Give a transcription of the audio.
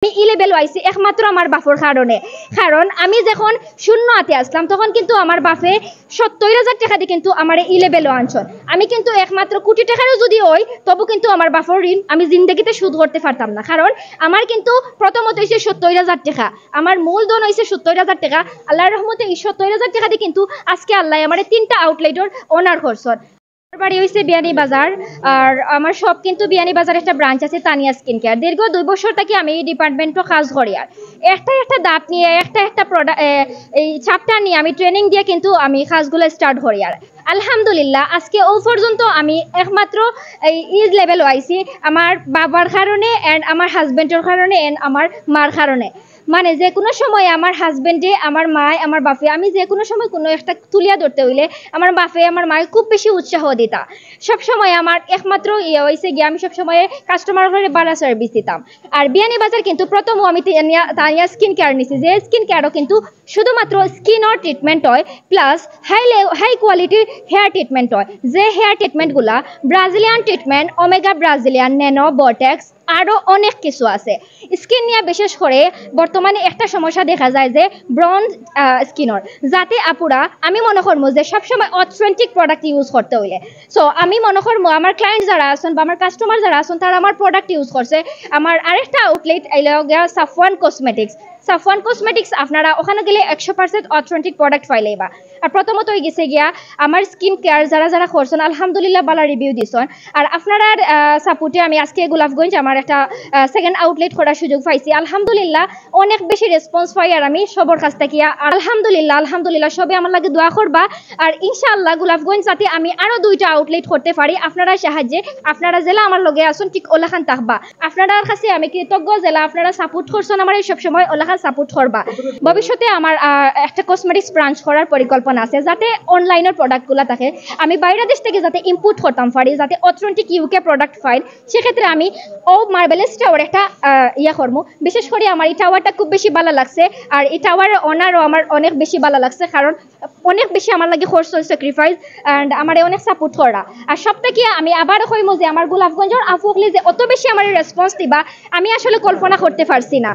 আমি ই লেভেল আইছি একমাত্র আমার বাপর কারণে। কারণ আমি যখন শূন্য হাতে আসলাম তখন কিন্তু আমার বাপে ৭০,০০০ টাকা দিয়ে কিন্তু আমার ই লেভেলও আনছন। আমি কিন্তু একমাত্র কোটি টাকারও যদি হই তবু কিন্তু আমার বাপর ঋণ আমি জিন্দগিতে শোধ করতে পারতাম না। কারণ আমার কিন্তু প্রথমত হয়েছে ৭০,০০০ টাকা, আমার মূলধন হয়েছে ৭০,০০০ টাকা। আল্লাহর রহমতে এই ৭০,০০০ টাকা দিয়ে কিন্তু আজকে আল্লাহ আমার ৩টা আউটলেটর ওনার করছন। বাড়ি হয়েছে বিয়ানীবাজার, আর আমার সব কিন্তু বিয়ানীবাজার একটা ব্রাঞ্চ আছে তানিয়া স্কিন কেয়ার। দীর্ঘ ২ বছর থেকে আমি এই ডিপার্টমেন্টও কাজ করি। আর একটা দাঁত নিয়ে একটা প্রোডাক্ট এই চ্যাপ্টার নিয়ে আমি ট্রেনিং দিয়ে কিন্তু আমি কাজগুলো স্টার্ট করি। আর আলহামদুলিল্লাহ আজকে ও পর্যন্ত আমি একমাত্র এই ইজ লেভেল আইছি আমার বাবার কারণে অ্যান্ড আমার হাজব্যান্ডের কারণে অ্যান্ড আমার মার কারণে। মানে যে কোনো সময় আমার হাজব্যান্ডে, আমার মায়, আমার বাপে, আমি যে কোনো সময় কোনো একটা তুলিয়া ধরতে হইলে আমার বাপে আমার মায় খুব বেশি উৎসাহ দিতা। সবসময় আমার একমাত্র ইয়ে হয়েছে গিয়ে আমি সবসময় কাস্টমার ঘরে ভালো সার্ভিস দিতাম। আর বিয়ানীবাজার কিন্তু প্রথমও আমি তানিয়া স্কিন কেয়ার নিছি, যে স্কিন কেয়ারও কিন্তু শুধুমাত্র স্কিনর ট্রিটমেন্ট হয় প্লাস হাই কোয়ালিটির হেয়ার ট্রিটমেন্ট হয়। যে হেয়ার ট্রিটমেন্টগুলা Brazilian treatment, omega Brazilian, nano, botox আরও অনেক কিছু আছে। স্কিন নিয়ে বিশেষ করে বর্তমানে একটা সমস্যা দেখা যায় যে ব্রন স্কিনর, যাতে আপুরা আমি মনে করবো যে সবসময় অথেন্টিক প্রোডাক্ট ইউজ করতে হইলে। সো আমি মনে করবো আমার ক্লায়েন্ট যারা আছেন বা আমার কাস্টমার যারা আছেন তারা আমার প্রোডাক্ট ইউজ করছে। আমার আরেকটা outlet Safwan cosmetics. Safwan cosmetics আপনারা ওখানে গেলে 100% অথেন্টিক প্রোডাক্ট পাইলেইবা। আর প্রথমত হয়ে গেছে গিয়া আমার স্কিন কেয়ার যারা করছেন আলহামদুলিল্লাহ ভালো রিভিউ দিছেন। আর আপনারা সাপোর্টে আমি আজকে গোলাপগঞ্জ আমার একটা সেকেন্ড আউটলেট করার সুযোগ পাইছি। আলহামদুলিল্লাহ অনেক বেশি রেসপন্স পাই। আর আমি সবার কাছ থেকে আলহামদুলিল্লাহ সবে আমার লাগে দোয়া করবা। আর ইনশাআল্লাহ গোলাপগঞ্জ যাতে আমি আরো 2টা আউটলেট করতে পারি আপনারা সাহায্যে। আপনারা জেলা আমার লগে আসুন ঠিক ওলাখান থাকবা। আপনার কাছে আমি কৃতজ্ঞ জেলা আপনারা সাপোর্ট করছেন আমার এই সবসময় ওলাখান সাপোর্ট করবা। ভবিষ্যতে আমার একটা কসমেটিক্স ব্রাঞ্চ করার পরিকল্পনা আছে, যাতে অনলাইনের প্রোডাক্টগুলো থাকে আমি বাইরের দেশ থেকে যাতে ইম্পোর্ট করতাম পারি, যাতে অথেন্টিক ইউকে প্রোডাক্ট পাই। সেক্ষেত্রে আমি মার্বেলেস টাওয়ার একটা করবো। বিশেষ করে আমার এই টাওয়ারটা খুব বেশি ভালো লাগছে। আর এই টাওয়ারের অনারও আমার অনেক বেশি ভালো লাগছে, কারণ অনেক বেশি আমার লাগে খরচ স্যাক্রিফাইস অ্যান্ড আমার অনেক সাপোর্ট করা। আর সবথেকে আমি আবার কইমো যে আমার গোলাপগঞ্জের আপুকলি যে অত বেশি আমার রেসপন্স দিবা আমি আসলে কল্পনা করতে পারছি না।